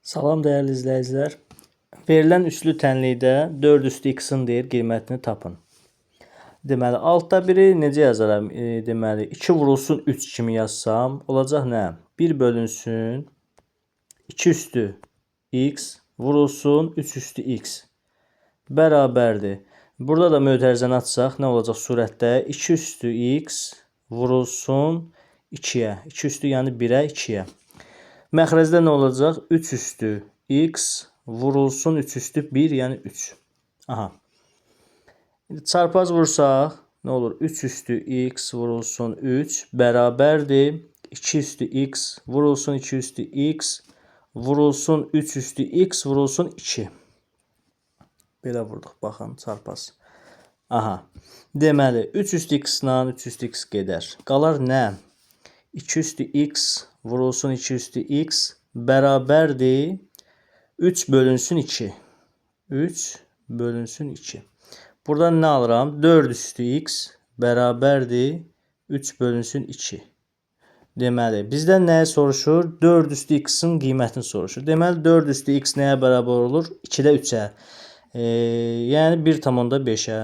Salam dəyərli izləyicilər. Verilən üçlü tənlikdə 4 üstü x-in deyir qiymətini tapın. Deməli, altda biri necə yazaram? Deməli, 2 vurulsun 3 kimi yazsam, olacaq nə? 1 bölünsün 2 üstü x vurulsun 3 üstü x bərabərdir. Burada da mötərizəni açsaq, nə olacaq surətdə? 2 üstü x vurulsun 2-yə. 2 üstü yəni 1-ə, 2-yə. Məxrəcdə nə olacaq? 3 üstü x vurulsun 3 üstü 1, yəni 3. Aha. Çarpaz vursaq, nə olur? 3 üstü x vurulsun 3 bərabərdir. 2 üstü x vurulsun 2 üstü x vurulsun 3 üstü x vurulsun 2. Belə vurduq, baxın, çarpaz. Aha. Deməli, 3 üstü x ilə 3 üstü x gedər. Qalar nə? 2 üstü x vurulsun 2 üstü x bərabərdir 3 bölünsün 2. 3 bölünsün 2. Buradan nə alıram? 4 üstü x bərabərdir 3 bölünsün 2. Deməli, bizdən nəyə soruşur? 4 üstü x-in qiymətini soruşur. Deməli, 4 üstü x nəyə bərabər olur? 2-də 3-ə. Yəni 1,5-ə.